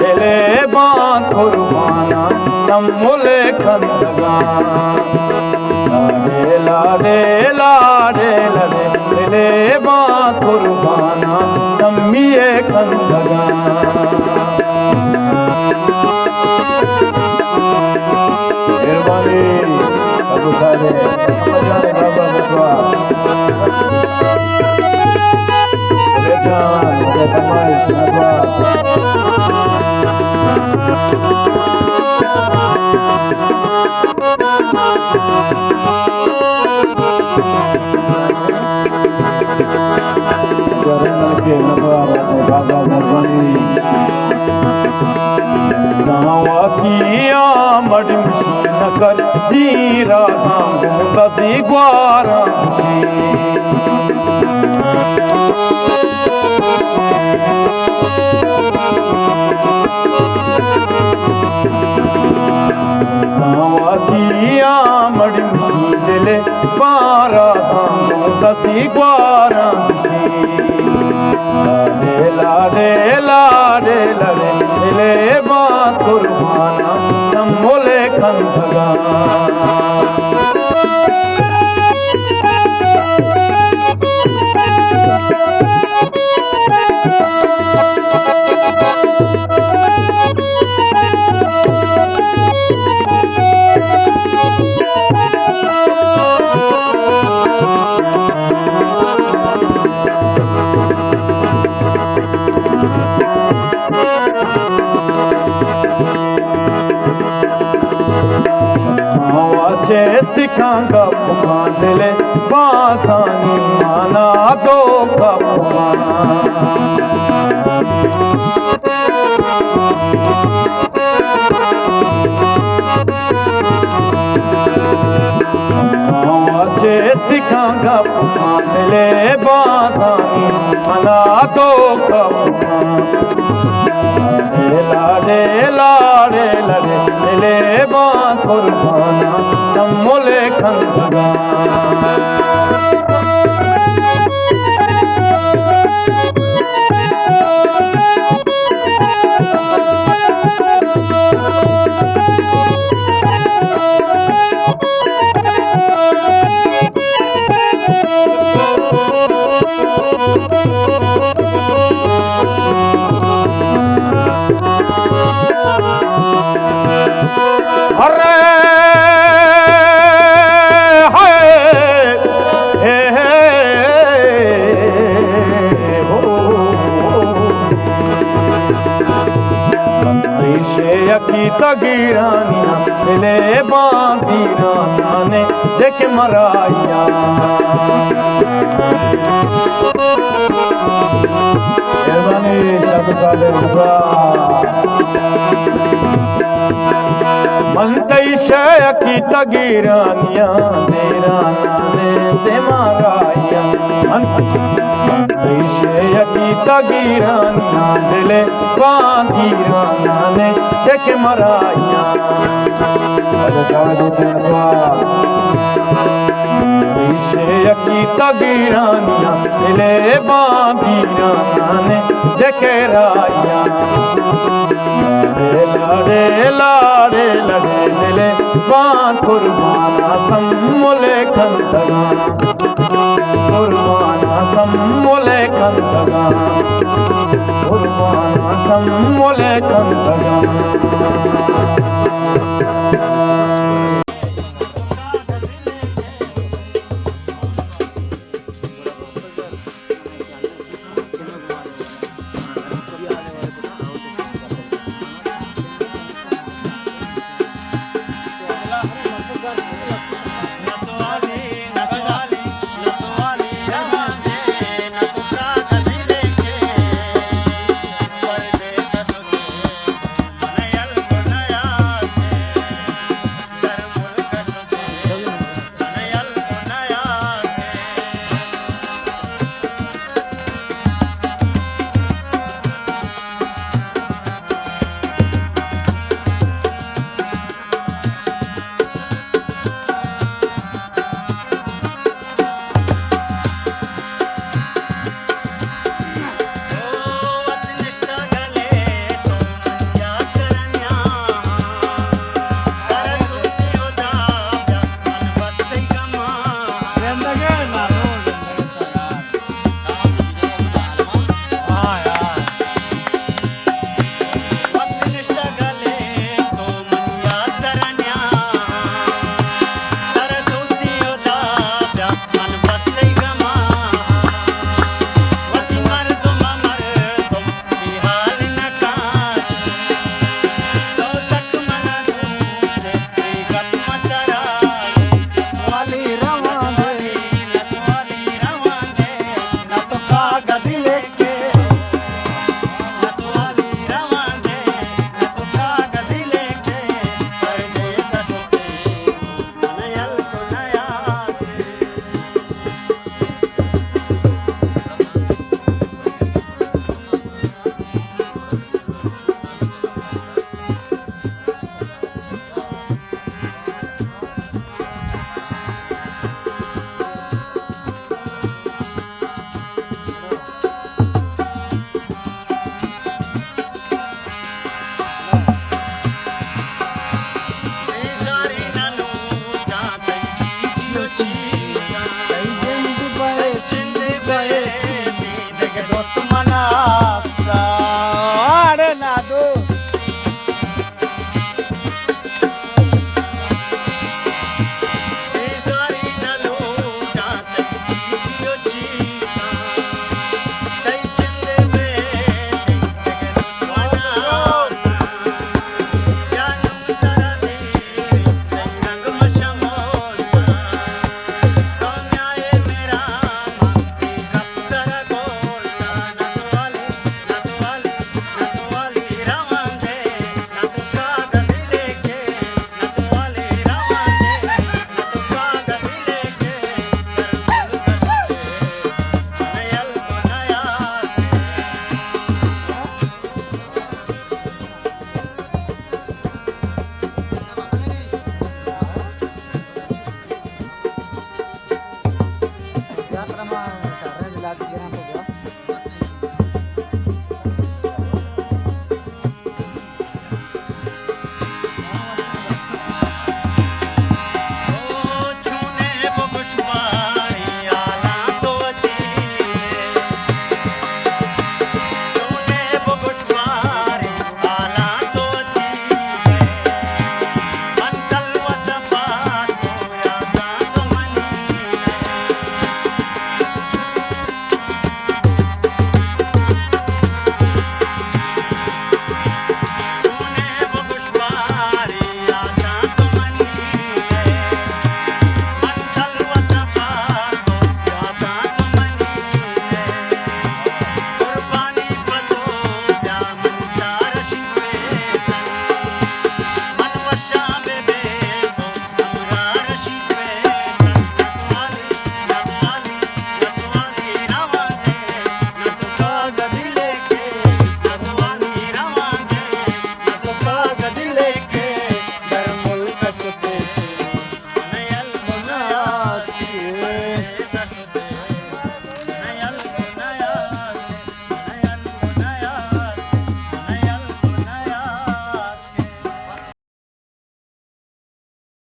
दिले बां कुर्बाना सम्मुले खंदगा लाडे लाडे लाडे लाडे दिले बां कुर्बाना सम्मिए खंदगा मेहरबानी अबू साले जाने बाबा बतवा बेटा ये फरमाइश अबा के नबा बाबा मेहरबानी दावा किया मड मशीन कर जीरा सांगू दसी ग्वारा दावा किया मड मशीन ले बारा सांगू दसी ग्वारा लाडे लाडे लाडे दिले बां कुर्बाना सम्मुले खंदगा स्टिकांगा पुका दिले बासानी माना दो का पुका स्टिकांगा पुका दिले बासानी माना दो का पुका लाडे लाडे लाडे दिले बां कुर्बाना सम्मुले खंदगा की तगीरानिया दिले बांदीराना ने देख मराइया मेहरबानी सब साले मनतई शय की तगीरानिया देराना ने दे मराइया मनतई शय की तगीरानिया दिले बांदीराना ने देख मराइया की तगीरानिया दिले बांदीराना ने देखे राइया लाडे लाडे लाडे दिले बां कुर्बाना सम्मुले खंदगा कुर्बाना सम्मुले खंदगा कुर्बाना सम्मुले खंदगा